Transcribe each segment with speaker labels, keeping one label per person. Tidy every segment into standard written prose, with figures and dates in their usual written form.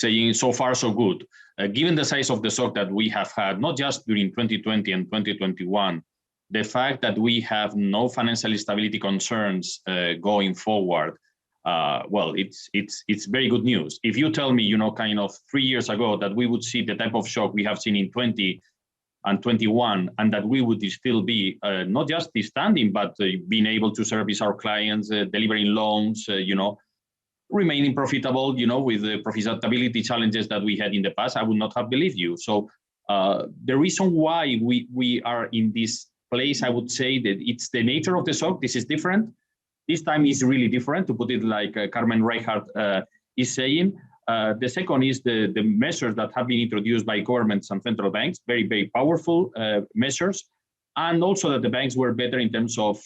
Speaker 1: saying so far so good. Given the size of the shock that we have had, not just during 2020 and 2021, the fact that we have no financial stability concerns going forward, well, it's very good news. If you tell me, kind of 3 years ago that we would see the type of shock we have seen in 20 and 21, and that we would still be not just standing, but being able to service our clients, delivering loans, remaining profitable, with the profitability challenges that we had in the past, I would not have believed you. So the reason why we are in this place, I would say that it's the nature of the shock. This is different. This time is really different, to put it like Carmen Reichardt is saying. The second is the measures that have been introduced by governments and central banks, very, very powerful measures, and also that the banks were better in terms of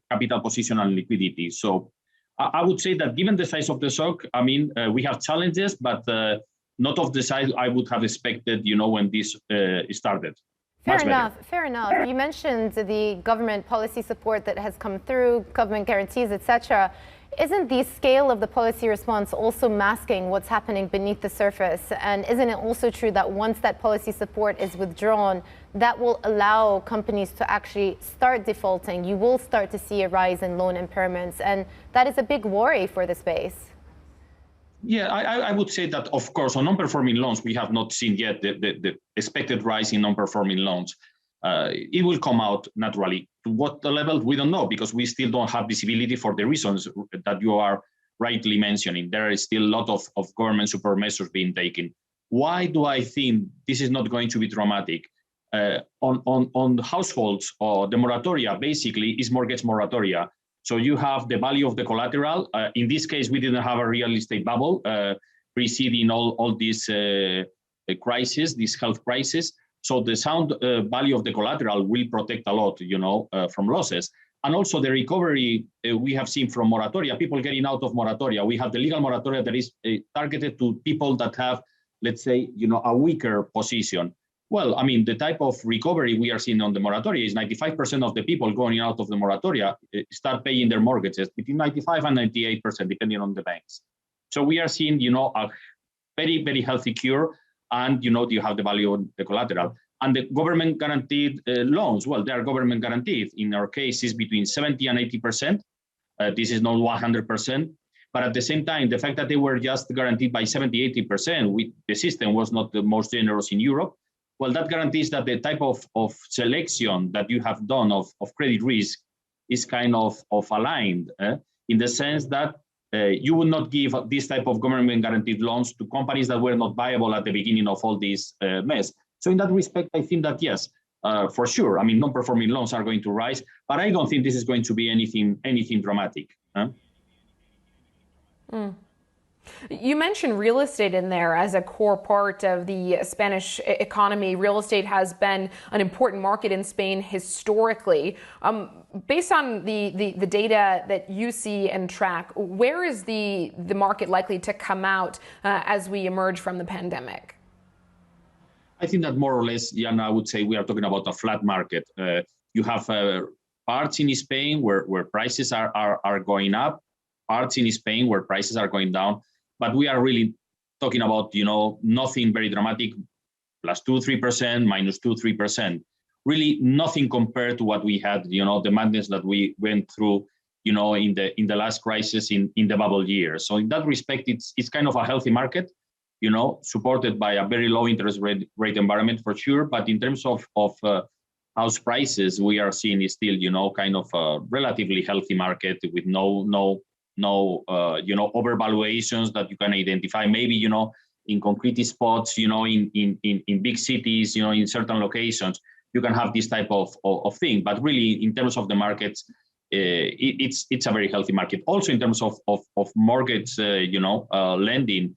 Speaker 1: capital position and liquidity. So I would say that given the size of the shock, I mean, we have challenges, but not of the size I would have expected, when this started.
Speaker 2: Fair enough. You mentioned the government policy support that has come through, government guarantees, etc. Isn't the scale of the policy response also masking what's happening beneath the surface? And isn't it also true that once that policy support is withdrawn, that will allow companies to actually start defaulting? You will start to see a rise in loan impairments, and that is a big worry for the space.
Speaker 1: Yeah, I would say that, of course, on non-performing loans, we have not seen yet the expected rise in non-performing loans. It will come out naturally. To what level, we don't know, because we still don't have visibility for the reasons that you are rightly mentioning. There is still a lot of government support measures being taken. Why do I think this is not going to be dramatic? On households, or the moratoria basically is mortgage moratoria. So you have the value of the collateral. In this case, we didn't have a real estate bubble preceding all this crisis, this health crisis. So the sound value of the collateral will protect a lot, from losses. And also the recovery we have seen from moratoria, people getting out of moratoria. We have the legal moratoria that is targeted to people that have, let's say, a weaker position. Well, I mean, the type of recovery we are seeing on the moratoria is 95% of the people going out of the moratoria start paying their mortgages, between 95 and 98%, depending on the banks. So we are seeing, a very, very healthy cure. And, you have the value of the collateral. And the government guaranteed loans, well, they are government guaranteed. In our case, is between 70 and 80%. This is not 100%. But at the same time, the fact that they were just guaranteed by 70, 80%, the system was not the most generous in Europe. Well, that guarantees that the type of selection that you have done of credit risk is kind of aligned in the sense that you would not give this type of government guaranteed loans to companies that were not viable at the beginning of all this mess. So in that respect, I think that yes, for sure. I mean, non-performing loans are going to rise, but I don't think this is going to be anything dramatic.
Speaker 3: You mentioned real estate in there as a core part of the Spanish economy. Real estate has been an important market in Spain historically. Based on the data that you see and track, where is the market likely to come out as we emerge from the pandemic?
Speaker 1: I think that more or less, Jana, I would say we are talking about a flat market. You have parts in Spain where prices are going up, parts in Spain where prices are going down. But we are really talking about, nothing very dramatic, plus 2-3%, minus 2-3%. Really nothing compared to what we had, the madness that we went through, in the last crisis in the bubble years. So in that respect, it's kind of a healthy market, supported by a very low interest rate environment for sure. But in terms of house prices, we are seeing is still, kind of a relatively healthy market with no overvaluations that you can identify. Maybe, in concrete spots, in big cities, in certain locations, you can have this type of thing. But really, in terms of the markets, it's a very healthy market. Also, in terms of mortgage, lending,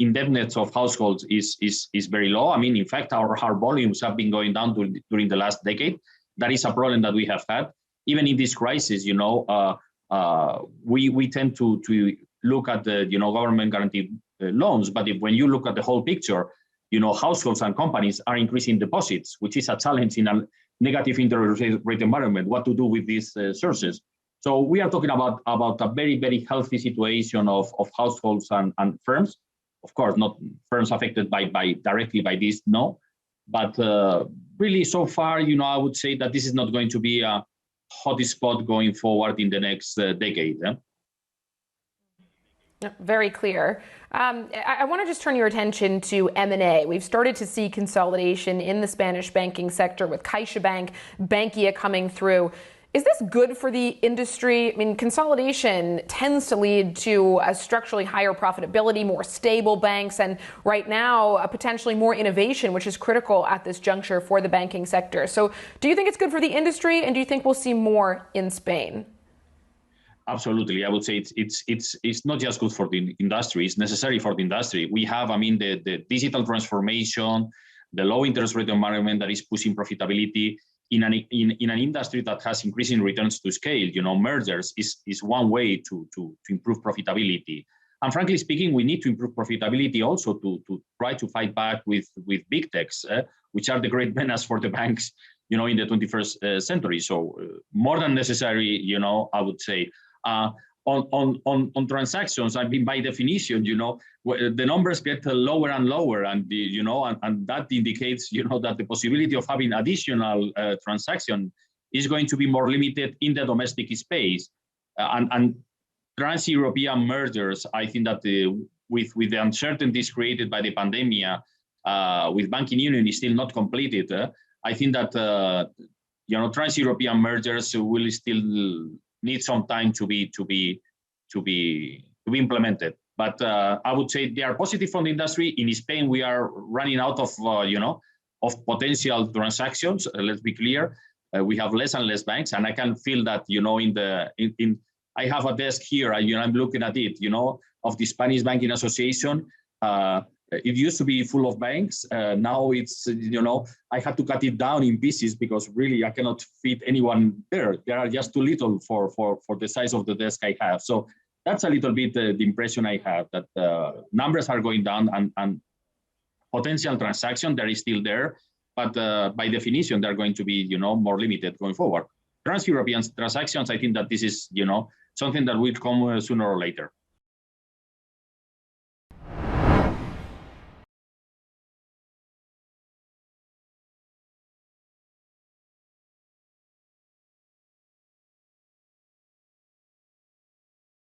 Speaker 1: indebtedness of households is very low. I mean, in fact, our volumes have been going down during the last decade. That is a problem that we have had. Even in this crisis, we tend to look at the government guaranteed loans, but when you look at the whole picture, households and companies are increasing deposits, which is a challenge in a negative interest rate environment. What to do with these sources? So we are talking about a very, very healthy situation of households and firms. of course, not firms affected by directly by this, no. But really, so far, I would say that this is not going to be a hot spot going forward in the next decade.
Speaker 3: Very clear. I want to just turn your attention to M&A. We've started to see consolidation in the Spanish banking sector with CaixaBank, Bankia coming through. Is this good for the industry? I mean, consolidation tends to lead to a structurally higher profitability, more stable banks, and right now, potentially more innovation, which is critical at this juncture for the banking sector. So do you think it's good for the industry, and do you think we'll see more in Spain?
Speaker 1: Absolutely. I would say it's not just good for the industry, it's necessary for the industry. We have, the digital transformation, the low interest rate environment that is pushing profitability in an industry that has increasing returns to scale. Mergers is one way to improve profitability. And frankly speaking, we need to improve profitability also to try to fight back with big techs, which are the great menace for the banks, in the 21st century. So more than necessary, I would say. On transactions, by definition, the numbers get lower and lower, and and that indicates, that the possibility of having additional transaction is going to be more limited in the domestic space, and trans-European mergers. I think that with the uncertainties created by the pandemic, with banking union is still not completed. I think that trans-European mergers will still need some time to be implemented. But I would say they are positive for the industry. In Spain, we are running out of of potential transactions. Let's be clear. We have less and less banks, and I can feel that I have a desk here. I'm looking at it. Of the Spanish Banking Association. It used to be full of banks. Now it's, I have to cut it down in pieces because really I cannot fit anyone there. There are just too little for the size of the desk I have. So that's a little bit the impression I have, that numbers are going down and potential transaction there is still there, but by definition they're going to be more limited going forward. Trans-European transactions, I think that this is something that will come sooner or later.